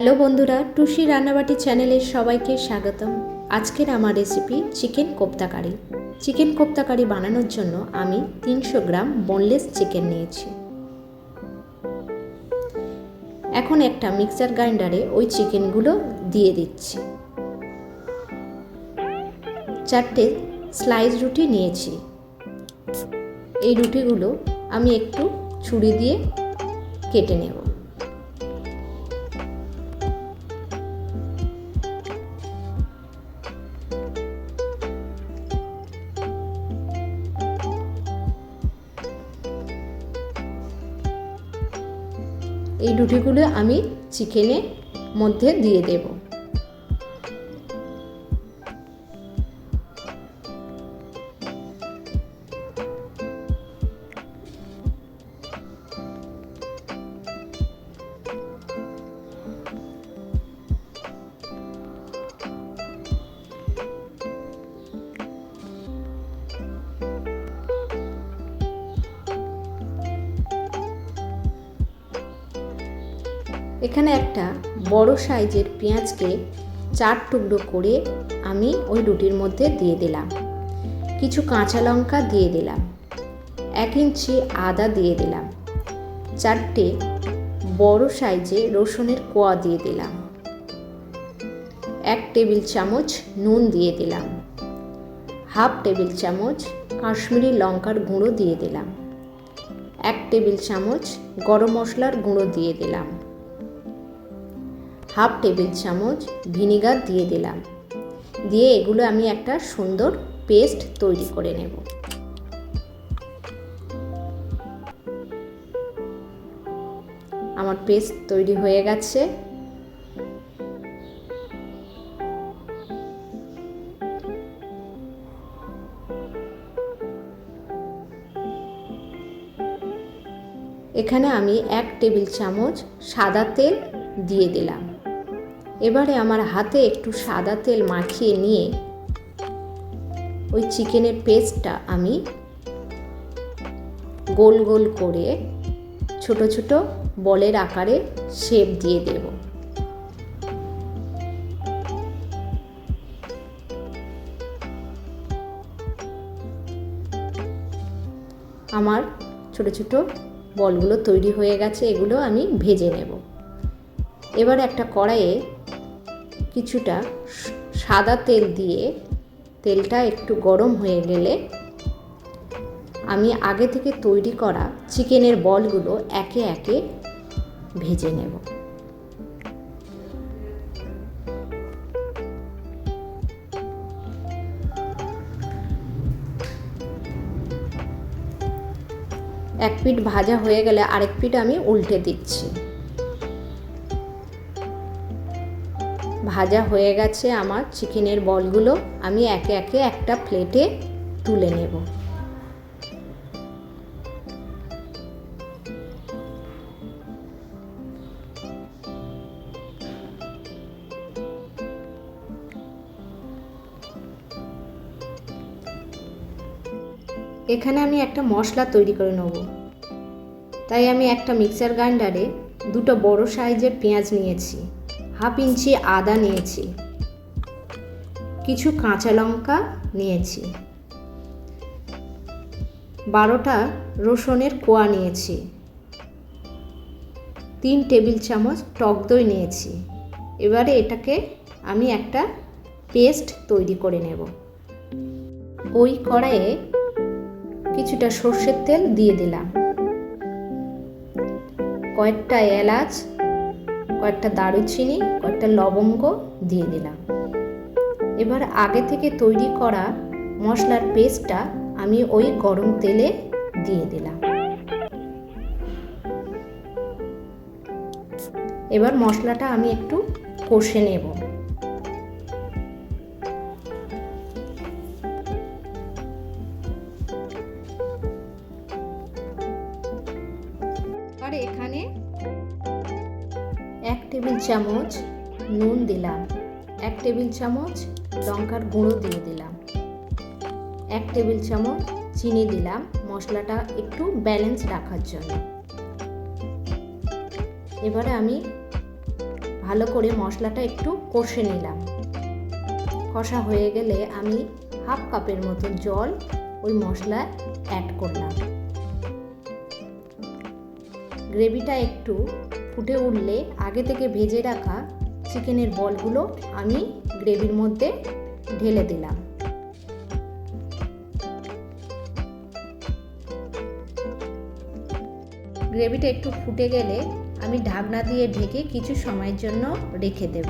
Hello বন্ধুরা, টুসি রান্নাবাটি চ্যানেলে সবাইকে স্বাগতম। আজকের আমার রেসিপি চিকেন কোপ্তা কারি। চিকেন কোপ্তা কারি বানানোর জন্য আমি 300 গ্রাম বোনলেস চিকেন নিয়েছি। এখন একটা মিক্সার গ্রাইন্ডারে ওই চিকেনগুলো দিয়ে দিচ্ছি। 4টে স্লাইস রুটি নিয়েছি। এই রুটিগুলো আমি একটু ছুরি দিয়ে কেটে নেব। এই রুটিগুলো আমি চিকেনের মধ্যে দিয়ে দেব। এখানে একটা বড় সাইজের পেঁয়াজকে 4 টুকরো করে আমি ওই রুটির মধ্যে দিয়ে দিলাম। কিছু কাঁচা লঙ্কা দিয়ে দিলাম। 1 ইঞ্চি আদা দিয়ে দিলাম। 4টে বড় সাইজে রসুনের কোয়া দিয়ে দিলাম। 1 টেবিল চামচ নুন দিয়ে দিলাম। 1/2 টেবিল চামচ কাশ্মীরি লঙ্কার গুঁড়ো দিয়ে দিলাম। 1 টেবিল চামচ গরম মশলার গুঁড়ো দিয়ে দিলাম। 1/2 টেবিল চামচ ভিনিগার দিয়ে দিলাম। দিয়ে এগুলো আমি একটা সুন্দর পেস্ট তৈরি করে নেব। আমার পেস্ট তৈরি হয়ে গেছে। এখানে আমি 1 টেবিল চামচ সাদা তেল দিয়ে দিলাম। এবারে আমার হাতে একটু সাদা তেল মাখিয়ে নিয়ে ওই চিকেনের পেস্টটা আমি গোল গোল করে ছোট ছোট বলের আকারে শেপ দিয়ে দেব। আমার ছোট ছোট বলগুলো তৈরি হয়ে গেছে। এগুলো আমি ভেজে নেব। এবার একটা কড়াইয়ে কিছুটা সাদা তেল দিয়ে তেলটা একটু গরম হয়ে গেলে আমি আগে থেকে তৈরি করা চিকেনের বলগুলো একে একে ভেজে নেব। এক পিঠ ভাজা হয়ে গেলে আরেক পিঠ আমি উল্টে দিচ্ছি। ভাজা হয়ে গেছে আমার চিকেনের বলগুলো। আমি একে একে একটা প্লেটে তুলে নেব। এখানে আমি একটা মশলা তৈরি করে নেব। তাই আমি একটা মিক্সার গ্রাইন্ডারে 2টো বড় সাইজের পেঁয়াজ নিয়েছি। 1/2 ইঞ্চি আদা নিয়েছি। কিছু কাঁচা লঙ্কা নিয়েছি। 12টা রসুনের কোয়া নিয়েছি। 3 টেবিল চামচ টক দই নিয়েছি। এবারে এটাকে আমি একটা পেস্ট তৈরি করে নেব। ওই কড়াইয়ে কিছুটা সর্ষের তেল দিয়ে দিলাম। কয়েকটা এলাচ, কয়েকটা দারুচিনি, কয়েকটা লবঙ্গ দিয়ে দিলাম। এবার আগে থেকে তৈরি করা মশলার পেস্টটা আমি ওই গরম তেলে দিয়ে দিলাম। এবার মশলাটা আমি একটু কষে নেব। আর এখানে 1 টেবিল চামচ নুন দিলাম। 1 টেবিল চামচ লঙ্কার গুঁড়ো দিয়ে দিলাম। 1 টেবিল চামচ চিনি দিলাম মশলাটা একটু ব্যালেন্স রাখার জন্য। এবারে আমি ভালো করে মশলাটা একটু কষে নিলাম। কষা হয়ে গেলে আমি হাফ কাপের মতো জল ওই মশলায় অ্যাড করলাম। গ্রেভিটা একটু ফুটে উঠলে আগে থেকে ভেজে রাখা চিকেনের বলগুলো আমি গ্রেভির মধ্যে ঢেলে দিলাম। গ্রেভিটা একটু ফুটে গেলে আমি ঢাকনা দিয়ে ঢেকে কিছু সময়ের জন্য রেখে দেব।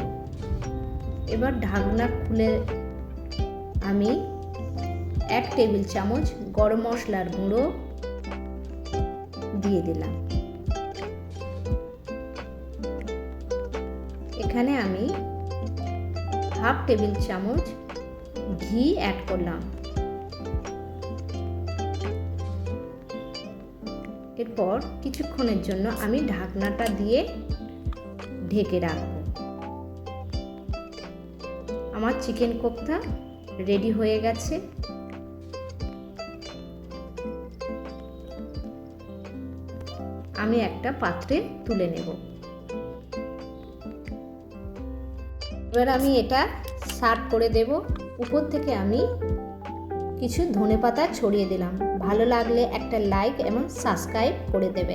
এবার ঢাকনা খুলে আমি 1 টেবিল চামচ গরম মশলার গুঁড়ো দিয়ে দিলাম। এখানে আমি হাফ টেবিল চামচ ঘি অ্যাড করলাম। এরপর কিছুক্ষণের জন্য আমি ঢাকনাটা দিয়ে ঢেকে রাখব। আমার চিকেন কোফতা রেডি হয়ে গেছে। আমি একটা পাত্রে তুলে নেব। এবার আমি এটা সার্ভ করে দেব। উপর থেকে আমি কিছু ধনেপাতা ছড়িয়ে দিলাম। ভালো লাগলে একটা লাইক এবং সাবস্ক্রাইব করে দেবেন।